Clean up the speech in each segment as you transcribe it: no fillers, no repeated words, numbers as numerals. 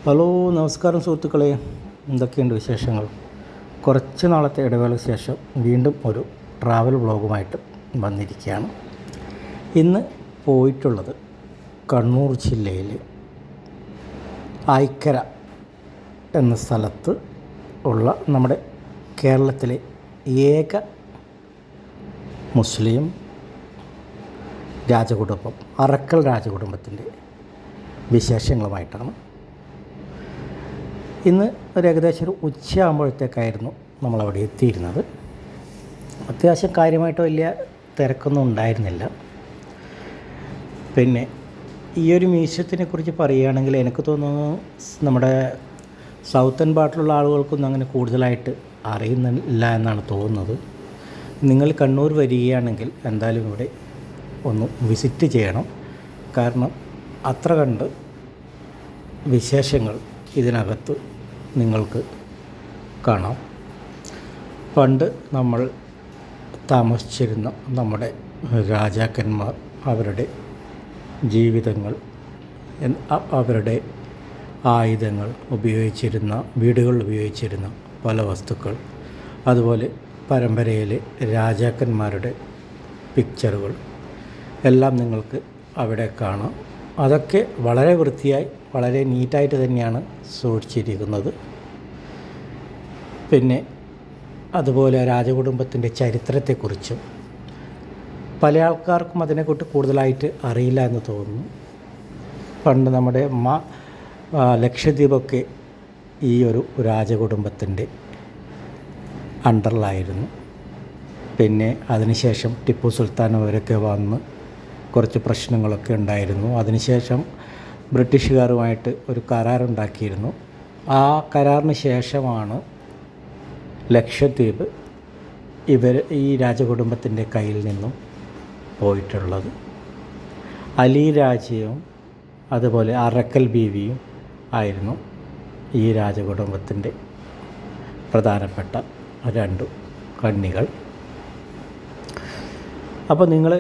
Hello, നമസ്കാരം സുഹൃത്തുക്കളെ. എന്തൊക്കെയുണ്ട് വിശേഷങ്ങൾ? കുറച്ച് നാളത്തെ ഇടവേളയ്ക്ക് ശേഷം വീണ്ടും ഒരു ട്രാവൽ വ്ളോഗുമായിട്ട് വന്നിരിക്കുകയാണ്. ഇന്ന് പോയിട്ടുള്ളത് കണ്ണൂർ ജില്ലയിൽ ഐക്കര എന്ന സ്ഥലത്ത് ഉള്ള നമ്മുടെ കേരളത്തിലെ ഏക മുസ്ലിം രാജകുടുംബം അറക്കൽ രാജകുടുംബത്തിൻ്റെ വിശേഷങ്ങളുമായിട്ടാണ്. ഇന്ന് ഒരു ഏകദേശം ഒരു ഉച്ചയാകുമ്പോഴത്തേക്കായിരുന്നു നമ്മളവിടെ എത്തിയിരുന്നത്. അത്യാവശ്യം കാര്യമായിട്ട് വലിയ തിരക്കൊന്നും ഉണ്ടായിരുന്നില്ല. പിന്നെ ഈ ഒരു മ്യൂസിയത്തിനെ കുറിച്ച് പറയുകയാണെങ്കിൽ എനിക്ക് തോന്നുന്നു നമ്മുടെ സൗത്തൻ പാർട്ടിലുള്ള ആളുകൾക്കൊന്നും അങ്ങനെ കൂടുതലായിട്ട് അറിയുന്നില്ല എന്നാണ് തോന്നുന്നത്. നിങ്ങൾ കണ്ണൂർ വരികയാണെങ്കിൽ എന്തായാലും ഇവിടെ ഒന്ന് വിസിറ്റ് ചെയ്യണം. കാരണം അത്ര കണ്ട് വിശേഷങ്ങൾ ഇതിനകത്ത് നിങ്ങൾക്ക് കാണാം. പണ്ട് നമ്മൾ താമസിച്ചിരുന്ന നമ്മുടെ രാജാക്കന്മാർ അവരുടെ ജീവിതങ്ങൾ, അവരുടെ ആയുധങ്ങൾ, ഉപയോഗിച്ചിരുന്ന വീടുകളിൽ ഉപയോഗിച്ചിരുന്ന പല വസ്തുക്കൾ, അതുപോലെ പരമ്പരയിലെ രാജാക്കന്മാരുടെ പിക്ചറുകൾ എല്ലാം നിങ്ങൾക്ക് അവിടെ കാണാം. അതൊക്കെ വളരെ വൃത്തിയായി വളരെ നീറ്റായിട്ട് തന്നെയാണ് സൂക്ഷിച്ചിരിക്കുന്നത്. പിന്നെ അതുപോലെ രാജകുടുംബത്തിൻ്റെ ചരിത്രത്തെക്കുറിച്ചും പല ആൾക്കാർക്കും അതിനെക്കുറിച്ച് കൂടുതലായിട്ട് അറിയില്ല എന്ന് തോന്നുന്നു. പണ്ട് നമ്മുടെ ലക്ഷദ്വീപൊക്കെ ഈ ഒരു രാജകുടുംബത്തിൻ്റെ അണ്ടറിലായിരുന്നു. പിന്നെ അതിനുശേഷം ടിപ്പു സുൽത്താൻ അവരൊക്കെ വന്ന് കുറച്ച് പ്രശ്നങ്ങളൊക്കെ ഉണ്ടായിരുന്നു. അതിനുശേഷം ബ്രിട്ടീഷുകാരുമായിട്ട് ഒരു കരാറുണ്ടാക്കിയിരുന്നു. ആ കരാറിന് ശേഷമാണ് ലക്ഷദ്വീപ് ഈ രാജകുടുംബത്തിൻ്റെ കയ്യിൽ നിന്നും പോയിട്ടുള്ളത്. അലി രാജ്യവും അതുപോലെ അറക്കൽ ബീവിയും ആയിരുന്നു ഈ രാജകുടുംബത്തിൻ്റെ പ്രധാനപ്പെട്ട രണ്ട് കണ്ണികൾ. അപ്പോൾ നിങ്ങൾ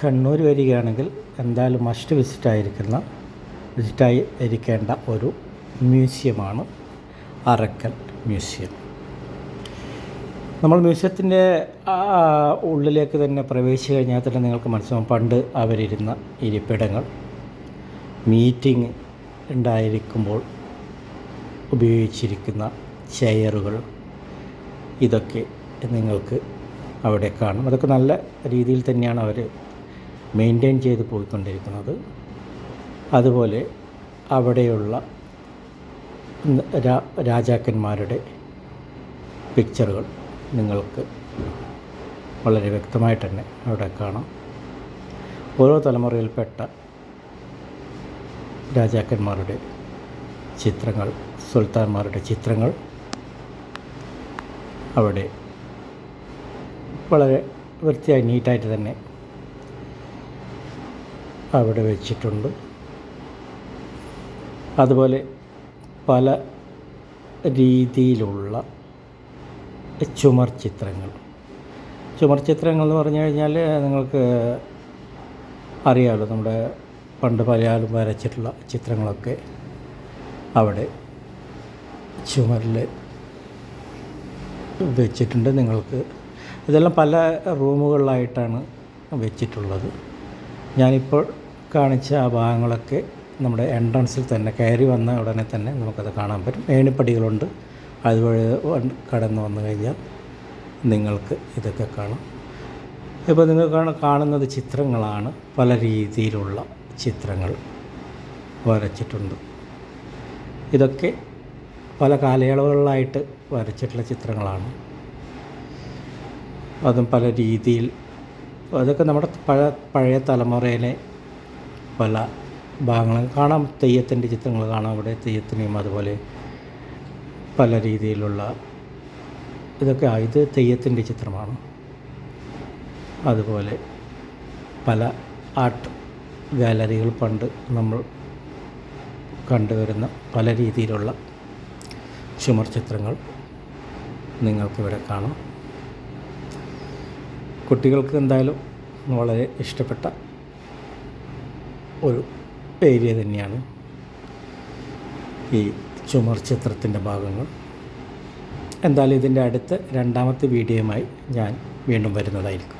കണ്ണൂർ വരികയാണെങ്കിൽ എന്തായാലും മസ്റ്റ് വിസിറ്റായി ഇരിക്കേണ്ട ഒരു മ്യൂസിയമാണ് അറക്കൽ മ്യൂസിയം. നമ്മൾ മ്യൂസിയത്തിൻ്റെ ഉള്ളിലേക്ക് തന്നെ പ്രവേശിച്ചു കഴിഞ്ഞാൽ തന്നെ നിങ്ങൾക്ക് മനസ്സിലാവും പണ്ട് അവരിരുന്ന ഇരിപ്പിടങ്ങൾ, മീറ്റിംഗ് ഉണ്ടായിരിക്കുമ്പോൾ ഉപയോഗിച്ചിരിക്കുന്ന ചെയറുകൾ, ഇതൊക്കെ നിങ്ങൾക്ക് അവിടെ കാണും. അതൊക്കെ നല്ല രീതിയിൽ തന്നെയാണ് അവർ മെയിൻറ്റെയിൻ ചെയ്ത് പോയിക്കൊണ്ടിരിക്കുന്നത്. അതുപോലെ അവിടെയുള്ള രാജാക്കന്മാരുടെ പിക്ചറുകൾ നിങ്ങൾക്ക് വളരെ വ്യക്തമായിട്ട് തന്നെ അവിടെ കാണാം. ഓരോ തലമുറയിൽപ്പെട്ട രാജാക്കന്മാരുടെ ചിത്രങ്ങൾ, സുൽത്താന്മാരുടെ ചിത്രങ്ങൾ അവിടെ വളരെ വൃത്തിയായി നീറ്റായിട്ട് തന്നെ അവിടെ വെച്ചിട്ടുണ്ട്. അതുപോലെ പല രീതിയിലുള്ള ചുമർ ചിത്രങ്ങൾ എന്ന് പറഞ്ഞു കഴിഞ്ഞാൽ നിങ്ങൾക്ക് അറിയാമല്ലോ, നമ്മുടെ പണ്ട് പലയാളും വരച്ചിട്ടുള്ള ചിത്രങ്ങളൊക്കെ അവിടെ ചുമരിൽ വെച്ചിട്ടുണ്ട്. നിങ്ങൾക്ക് ഇതെല്ലാം പല റൂമുകളിലായിട്ടാണ് വെച്ചിട്ടുള്ളത്. ഞാനിപ്പോൾ കാണിച്ച ആ ഭാഗങ്ങളൊക്കെ നമ്മുടെ എൻട്രൻസിൽ തന്നെ കയറി വന്ന ഉടനെ തന്നെ നമുക്കത് കാണാൻ പറ്റും. ഏണിപ്പടികളുണ്ട്, അതുവഴി കടന്നു വന്നു കഴിഞ്ഞാൽ നിങ്ങൾക്ക് ഇതൊക്കെ കാണാം. ഇപ്പോൾ നിങ്ങൾ കാണുന്നത് ചിത്രങ്ങളാണ്. പല രീതിയിലുള്ള ചിത്രങ്ങൾ വരച്ചിട്ടുണ്ട്. ഇതൊക്കെ പല കാലയളവുകളിലായിട്ട് വരച്ചിട്ടുള്ള ചിത്രങ്ങളാണ്. അതും പല രീതിയിൽ, അതൊക്കെ നമ്മുടെ പഴയ തലമുറയിലെ പല ഭാഗങ്ങൾ കാണാം. തെയ്യത്തിൻ്റെ ചിത്രങ്ങൾ കാണാം അവിടെ, തെയ്യത്തിനെയും അതുപോലെ പല രീതിയിലുള്ള ഇതൊക്കെ. ഇത് തെയ്യത്തിൻ്റെ ചിത്രമാണ്. അതുപോലെ പല ആർട്ട് ഗാലറികൾ പണ്ട് നമ്മൾ കണ്ടുവരുന്ന പല രീതിയിലുള്ള ചുമർ ചിത്രങ്ങൾ നിങ്ങൾക്കിവിടെ കാണാം. കുട്ടികൾക്ക് എന്തായാലും വളരെ ഇഷ്ടപ്പെട്ട ഒരു ഏരിയ തന്നെയാണ് ഈ ചുമർ ചിത്രത്തിൻ്റെ ഭാഗങ്ങൾ. എന്തായാലും ഇതിൻ്റെ അടുത്ത രണ്ടാമത്തെ വീഡിയോയുമായി ഞാൻ വീണ്ടും വരുന്നതായിരിക്കും.